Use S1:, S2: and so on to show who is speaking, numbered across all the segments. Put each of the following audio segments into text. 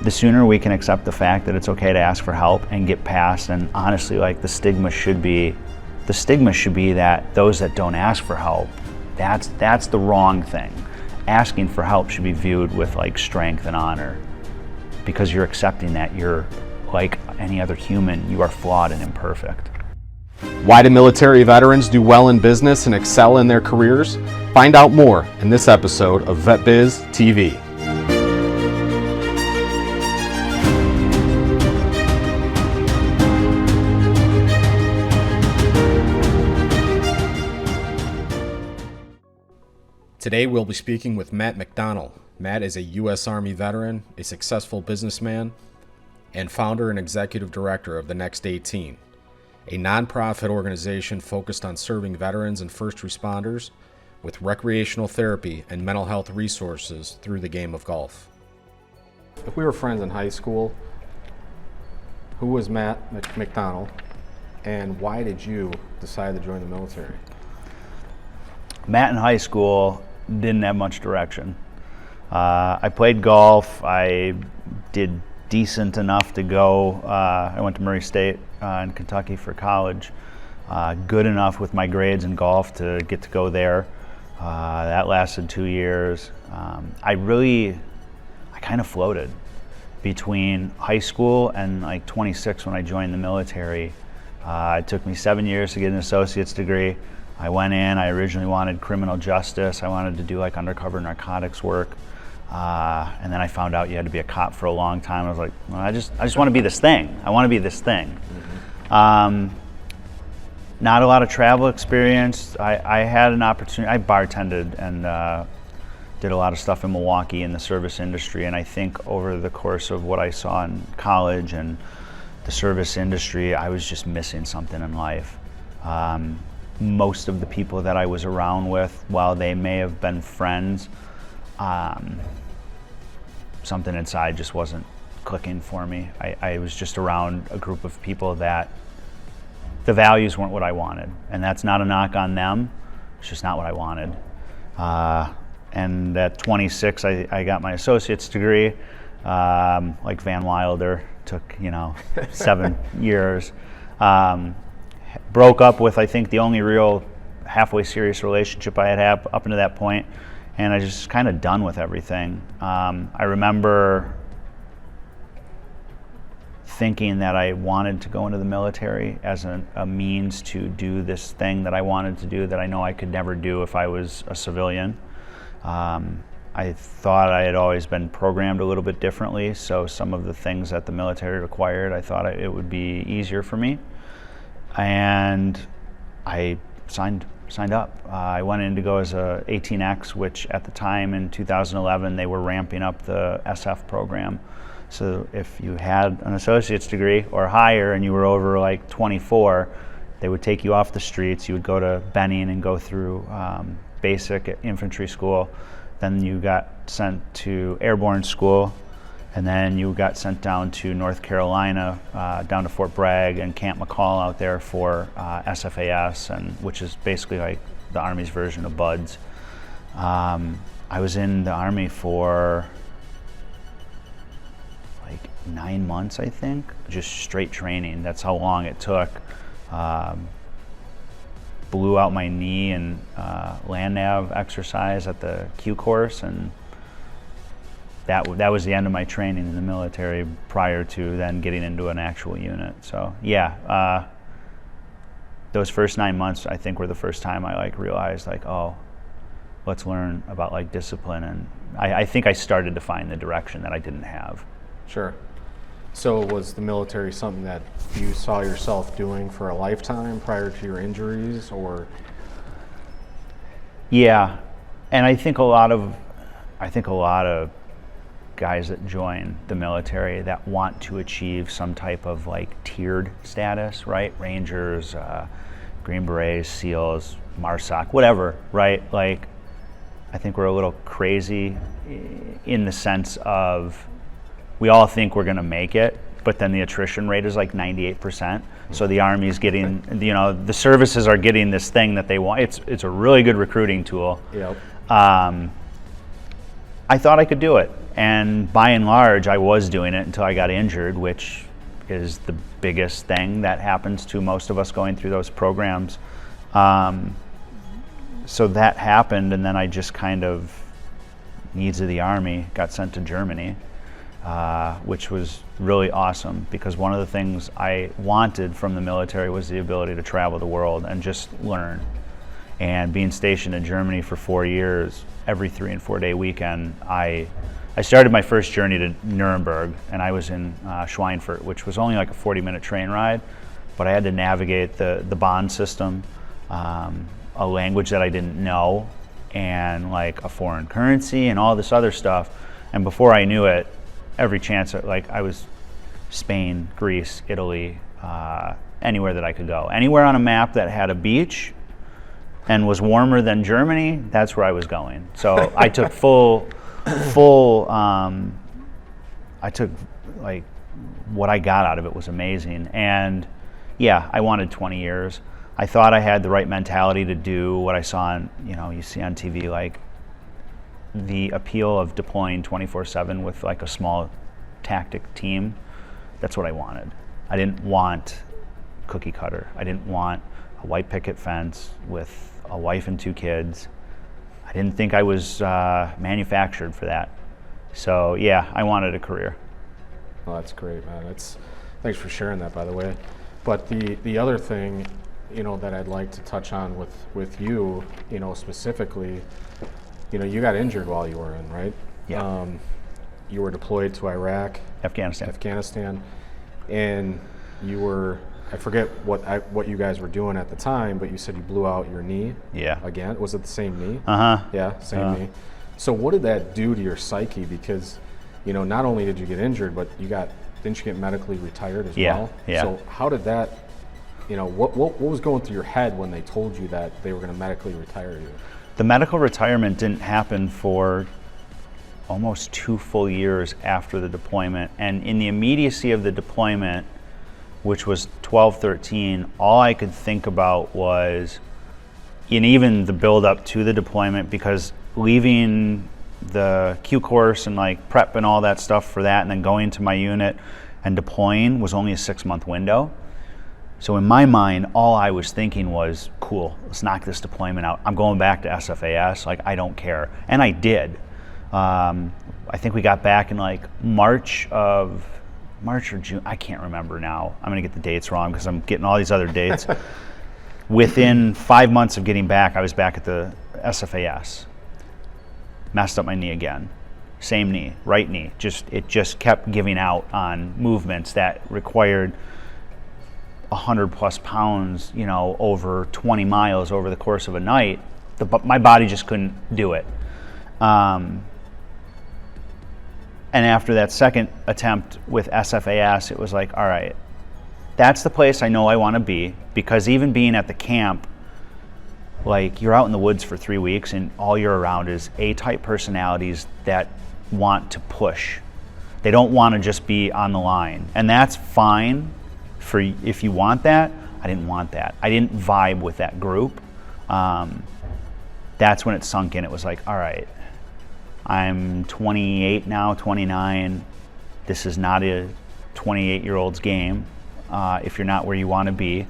S1: the sooner we can accept the fact that it's okay to ask for help and get past, and honestly, like the stigma should be that those that don't ask for help, that's the wrong thing. Asking for help should be viewed with like strength and honor, because you're accepting that you're like any other human, you are flawed and imperfect.
S2: Why do military veterans do well in business and excel in their careers? Find out more in this episode of VetBizTV. Today we'll be speaking with Matt McDonald. Matt is a U.S. Army veteran, a successful businessman, and founder and executive director of the Next 18, a nonprofit organization focused on serving veterans and first responders with recreational therapy and mental health resources through the game of golf. If we were friends in high school, who was Matt McDonald, and why did you decide to join the military?
S1: Matt in high school didn't have much direction. I played golf. I did decent enough to go. I went to Murray State in Kentucky for college. Good enough with my grades in golf to get to go there. That lasted 2 years. I kind of floated between high school and like 26 when I joined the military. It took me 7 years to get an associate's degree. I went in, I originally wanted criminal justice. I wanted to do like undercover narcotics work. And then I found out you had to be a cop for a long time. I was like, well, I just want to be this thing. I want to be this thing. Mm-hmm. Not a lot of travel experience. I had an opportunity, I bartended and did a lot of stuff in Milwaukee in the service industry. And I think over the course of what I saw in college and the service industry, I was just missing something in life. Most of the people that I was around with, while they may have been friends, something inside just wasn't clicking for me. I was just around a group of people that the values weren't what I wanted. And that's not a knock on them, it's just not what I wanted. And at 26, I got my associate's degree. Like Van Wilder, took 7 years. Broke up with, I think, the only real halfway serious relationship I had up until that point, and I just kind of done with everything. I remember thinking that I wanted to go into the military as a means to do this thing that I wanted to do that I know I could never do if I was a civilian. I thought I had always been programmed a little bit differently, so some of the things that the military required, I thought it would be easier for me. And I signed up. I went in to go as a 18X, which at the time in 2011 they were ramping up the SF program. So if you had an associate's degree or higher and you were over like 24, they would take you off the streets. You would go to Benning and go through basic infantry school. Then you got sent to airborne school. And then you got sent down to North Carolina, down to Fort Bragg and Camp McCall out there for SFAS, which is basically like the Army's version of BUDS. I was in the Army for like 9 months, I think, just straight training. That's how long it took. Blew out my knee in land nav exercise at the Q course, and that was the end of my training in the military prior to then getting into an actual unit. So yeah, those first 9 months I think were the first time I realized oh, let's learn about discipline, and I think I started to find the direction that I didn't have.
S2: Sure. So was the military something that you saw yourself doing for a lifetime prior to your injuries, or?
S1: Yeah, and I think a lot of guys that join the military that want to achieve some type of tiered status, right? Rangers, Green Berets, SEALs, MARSOC, whatever, right? I think we're a little crazy in the sense of we all think we're gonna make it, but then the attrition rate is 98%. So the Army's getting, the services are getting this thing that they want. It's a really good recruiting tool.
S2: Yep.
S1: I thought I could do it. And by and large, I was doing it until I got injured, which is the biggest thing that happens to most of us going through those programs. So that happened, and then I just kind of, needs of the Army, got sent to Germany, which was really awesome, because one of the things I wanted from the military was the ability to travel the world and just learn. And being stationed in Germany for 4 years, every 3 and 4 day weekend, I started my first journey to Nuremberg, and I was in Schweinfurt, which was only like a 40-minute train ride, but I had to navigate the bond system, a language that I didn't know, and like a foreign currency and all this other stuff. And before I knew it, every chance, like I was Spain, Greece, Italy, anywhere that I could go. Anywhere on a map that had a beach and was warmer than Germany, that's where I was going. So I took I took like what I got out of it was amazing. And yeah, I wanted 20 years. I thought I had the right mentality to do what I saw on, you see on TV, like the appeal of deploying 24/7 with like a small tactic team. That's what I wanted. I didn't want cookie cutter. I didn't want a white picket fence with a wife and 2 kids. I didn't think I was manufactured for that. So yeah, I wanted a career.
S2: Well, that's great, man. Thanks for sharing that, by the way. But the other thing, that I'd like to touch on with you, specifically, you got injured while you were in, right?
S1: Yeah.
S2: You were deployed to Iraq,
S1: Afghanistan,
S2: and you were, I forget what you guys were doing at the time, but you said you blew out your knee.
S1: Yeah.
S2: Again, was it the same knee? Yeah, same knee. So what did that do to your psyche? Because, not only did you get injured, but didn't you get medically retired as well?
S1: Yeah.
S2: So how did that, what was going through your head when they told you that they were going to medically retire you?
S1: The medical retirement didn't happen for almost 2 full years after the deployment. And in the immediacy of the deployment, which was 12-13, all I could think about was, and even the build up to the deployment, because leaving the Q course and like prep and all that stuff for that, and then going to my unit and deploying was only a 6-month window. So in my mind, all I was thinking was, cool, let's knock this deployment out. I'm going back to SFAS, like I don't care. And I did. I think we got back in like March or June, I can't remember now. I'm gonna get the dates wrong because I'm getting all these other dates. Within 5 months of getting back, I was back at the SFAS. Messed up my knee again. Same knee, right knee. It just kept giving out on movements that required 100+ pounds, over 20 miles over the course of a night. My body just couldn't do it. And after that second attempt with SFAS, it was like, all right, that's the place I know I want to be, because even being at the camp, like you're out in the woods for 3 weeks and all you're around is A-type personalities that want to push. They don't want to just be on the line. And that's fine for if you want that. I didn't want that. I didn't vibe with that group. That's when it sunk in. It was like, all right, I'm 28 now, 29. This is not a 28-year-old's game if you're not where you want to be.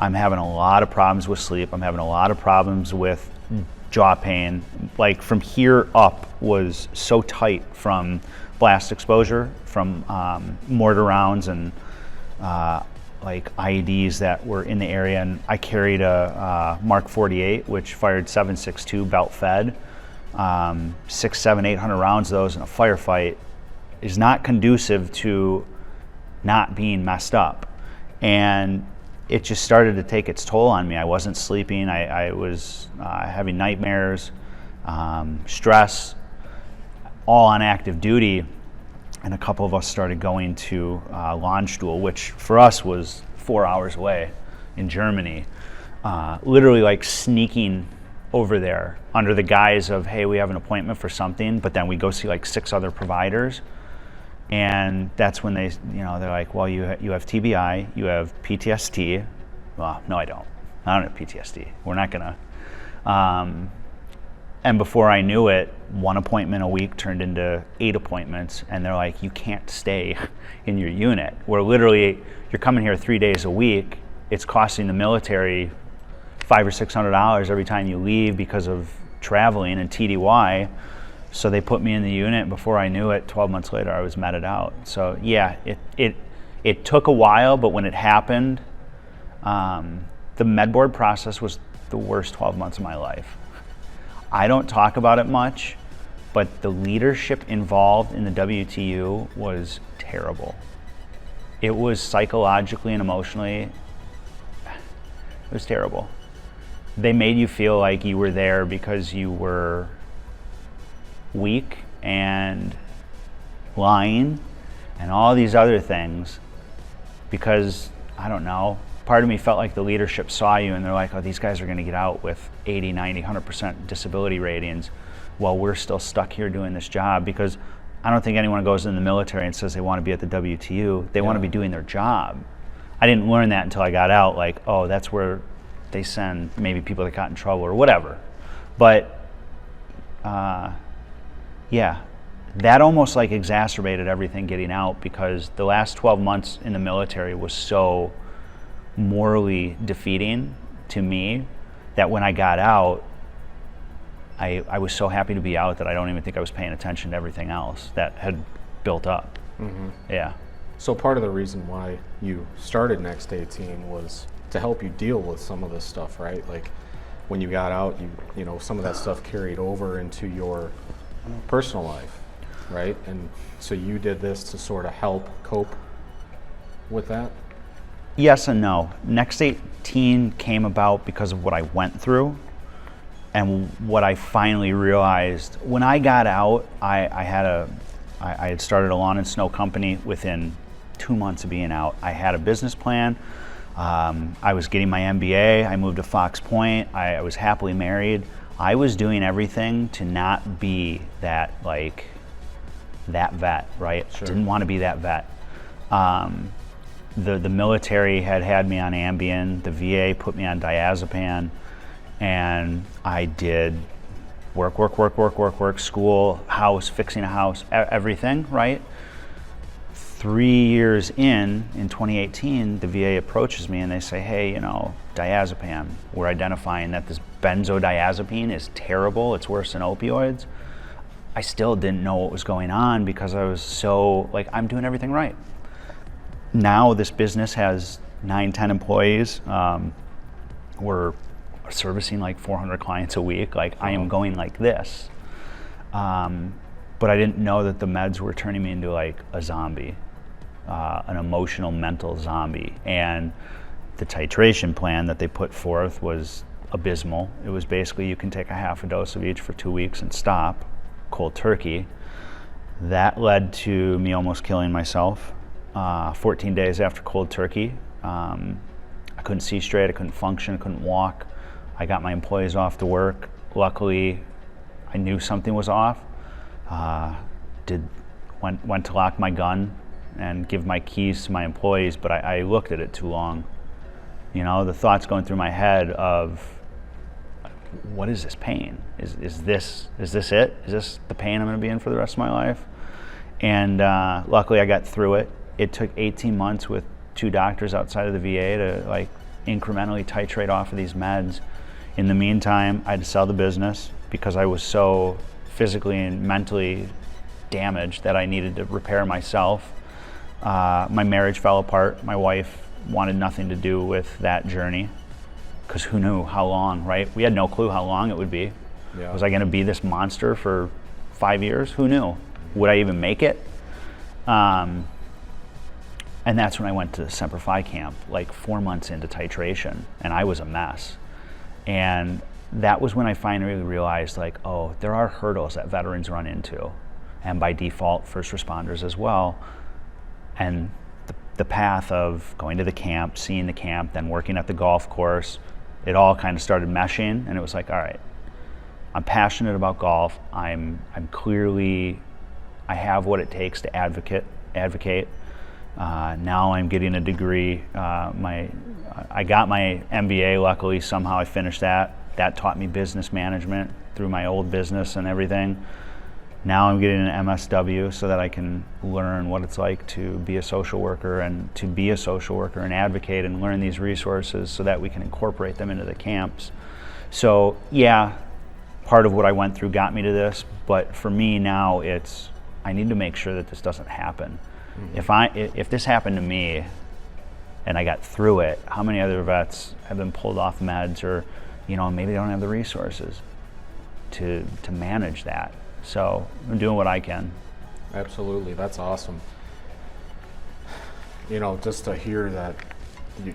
S1: I'm having a lot of problems with sleep. I'm having a lot of problems with jaw pain. Like from here up was so tight from blast exposure, from mortar rounds and like IEDs that were in the area. And I carried a Mark 48, which fired 7.62 belt fed. 600, 700, 800 rounds of those in a firefight is not conducive to not being messed up. And it just started to take its toll on me. I wasn't sleeping. I was having nightmares, stress, all on active duty. And a couple of us started going to Landstuhl, which for us was 4 hours away in Germany. Literally like sneaking over there under the guise of, hey, we have an appointment for something, but then we go see like 6 other providers. And that's when they, they're like, well, you have TBI, you have PTSD. Well, no, I don't have PTSD. We're not gonna. And before I knew it, 1 appointment a week turned into 8 appointments, and they're like, you can't stay in your unit. Where literally, you're coming here 3 days a week, it's costing the military $500 or $600 every time you leave because of traveling and TDY. So they put me in the unit, and before I knew it, 12 months later, I was meted out. So yeah, it took a while, but when it happened, the med board process was the worst 12 months of my life. I don't talk about it much, but the leadership involved in the WTU was terrible. It was psychologically and emotionally, it was terrible. They made you feel like you were there because you were weak and lying and all these other things, because, I don't know, part of me felt like the leadership saw you and they're like, oh, these guys are going to get out with 80, 90, 100% disability ratings while we're still stuck here doing this job. Because I don't think anyone goes in the military and says they want to be at the WTU. They want to be doing their job. I didn't learn that until I got out, like, oh, that's where they send maybe people that got in trouble or whatever. But yeah, that almost like exacerbated everything getting out, because the last 12 months in the military was so morally defeating to me that when I got out, I was so happy to be out that I don't even think I was paying attention to everything else that had built up. Mm-hmm. Yeah.
S2: So part of the reason why you started Next 18 was to help you deal with some of this stuff, right? Like when you got out, you know, some of that stuff carried over into your personal life, right? And so you did this to sort of help cope with that?
S1: Yes and no. Next 18 came about because of what I went through and what I finally realized. When I got out, I had started a lawn and snow company within 2 months of being out. I had a business plan. I was getting my MBA. I moved to Fox Point. I was happily married. I was doing everything to not be that vet, right?
S2: Sure.
S1: Didn't want to be that vet. The military had me on Ambien. The VA put me on diazepam, and I did work, school, house, fixing a house, everything, right? 3 years in 2018, the VA approaches me and they say, hey, you know, diazepam, we're identifying that this benzodiazepine is terrible, it's worse than opioids. I still didn't know what was going on because I was so, like, I'm doing everything right. Now this business has 9-10 employees. We're servicing like 400 clients a week. Like, I am going like this. But I didn't know that the meds were turning me into like a zombie, an emotional, mental zombie. And the titration plan that they put forth was abysmal. It was basically, you can take a half a dose of each for 2 weeks and stop, cold turkey. That led to me almost killing myself. 14 days after cold turkey, I couldn't see straight, I couldn't function, I couldn't walk. I got my employees off to work. Luckily, I knew something was off. Went to lock my gun and give my keys to my employees, but I looked at it too long. You know, the thoughts going through my head of, what is this pain? Is this it? Is this the pain I'm going to be in for the rest of my life? And luckily, I got through it. It took 18 months with 2 doctors outside of the VA to like incrementally titrate off of these meds. In the meantime, I had to sell the business because I was so physically and mentally damaged that I needed to repair myself. My marriage fell apart. My wife wanted nothing to do with that journey because who knew how long, right? We had no clue how long it would be. Yeah. Was I going to be this monster for 5 years? Who knew? Would I even make it? And that's when I went to Semper Fi camp, like 4 months into titration, and I was a mess. And that was when I finally realized, like, oh, there are hurdles that veterans run into, and by default, first responders as well. And the path of going to the camp, seeing the camp, then working at the golf course, it all kind of started meshing, and it was like, all right, I'm passionate about golf. I'm clearly, I have what it takes to advocate. Now I'm getting a degree. I got my MBA, luckily, somehow I finished that. That taught me business management. through my old business and everything. Now I'm getting an MSW so that I can learn what it's like to be a social worker and advocate and learn these resources so that we can incorporate them into the camps. So yeah, part of what I went through got me to this, but for me now I need to make sure that this doesn't happen. If this happened to me and I got through it, how many other vets have been pulled off meds, or maybe they don't have the resources to manage that? So I'm doing what I can.
S2: Absolutely, that's awesome. Just to hear that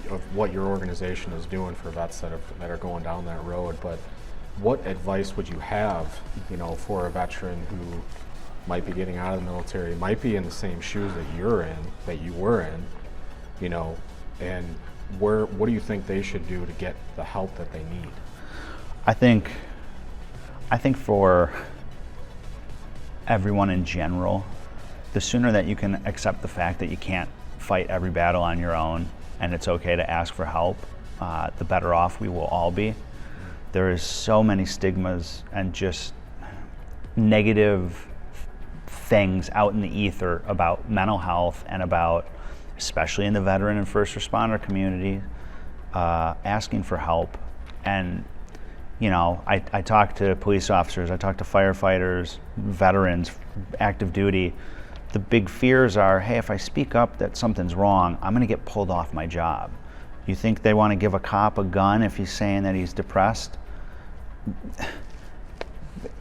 S2: of what your organization is doing for vets that are going down that road. But what advice would you have, for a veteran who might be getting out of the military, might be in the same shoes that you were in, and what do you think they should do to get the help that they need?
S1: I think for everyone in general, the sooner that you can accept the fact that you can't fight every battle on your own and it's okay to ask for help, the better off we will all be. There is so many stigmas and just negative things out in the ether about mental health and about, especially in the veteran and first responder community, asking for help. And I talk to police officers, I talk to firefighters, veterans, active duty. The big fears are, hey, if I speak up that something's wrong, I'm gonna get pulled off my job. You think they wanna give a cop a gun if he's saying that he's depressed?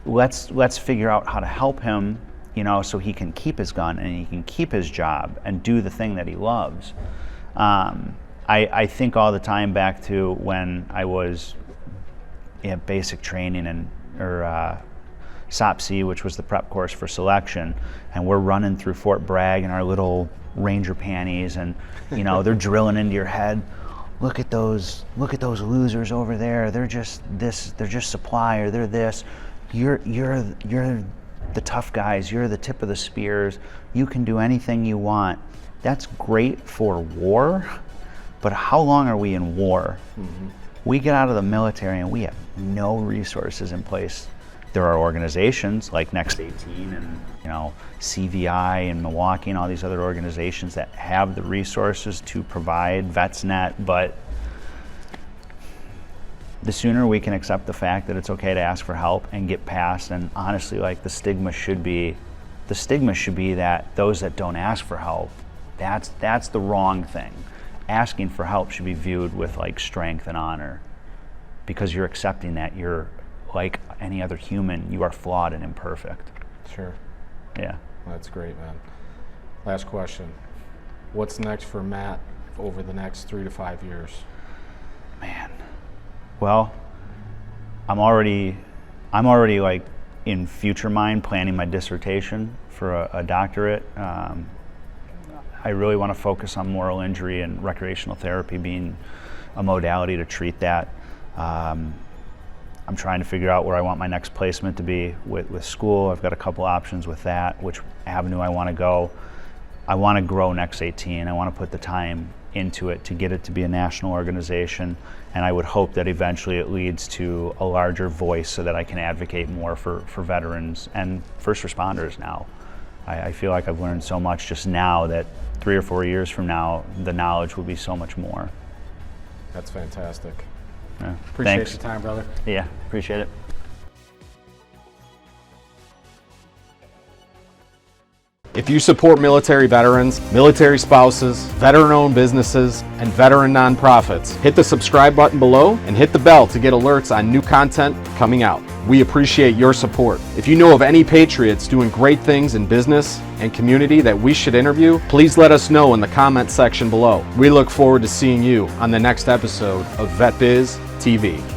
S1: Let's figure out how to help him, so he can keep his gun and he can keep his job and do the thing that he loves. I think all the time back to when I was basic training or SOPC, which was the prep course for selection, and we're running through Fort Bragg in our little Ranger panties, and they're drilling into your head. Look at those losers over there. They're just this. They're just supply, or they're this. You're the tough guys. You're the tip of the spears. You can do anything you want. That's great for war, but how long are we in war? Mm-hmm. We get out of the military and we have no resources in place. There are organizations like Next 18 and CVI and Milwaukee and all these other organizations that have the resources to provide VetsNet, but the sooner we can accept the fact that it's okay to ask for help and get past, and honestly, the stigma should be that those that don't ask for help, that's the wrong thing. Asking for help should be viewed with strength and honor, because you're accepting that you're like any other human, you are flawed and imperfect.
S2: Sure.
S1: Yeah.
S2: That's great, man. Last question. What's next for Matt over the next 3 to 5 years?
S1: Man. Well, I'm already in future mind planning my dissertation for a doctorate. I really want to focus on moral injury and recreational therapy being a modality to treat that. I'm trying to figure out where I want my next placement to be with school. I've got a couple options with that, which avenue I want to go. I want to grow Next 18. I want to put the time into it to get it to be a national organization, and I would hope that eventually it leads to a larger voice so that I can advocate more for veterans and first responders now. I feel like I've learned so much just now that 3 or 4 years from now, the knowledge will be so much more.
S2: That's fantastic.
S1: Yeah.
S2: Appreciate
S1: Thanks.
S2: your time, brother.
S1: Yeah, appreciate it.
S2: If you support military veterans, military spouses, veteran-owned businesses, and veteran nonprofits, hit the subscribe button below and hit the bell to get alerts on new content coming out. We appreciate your support. If you know of any patriots doing great things in business and community that we should interview, please let us know in the comment section below. We look forward to seeing you on the next episode of VetBizTV.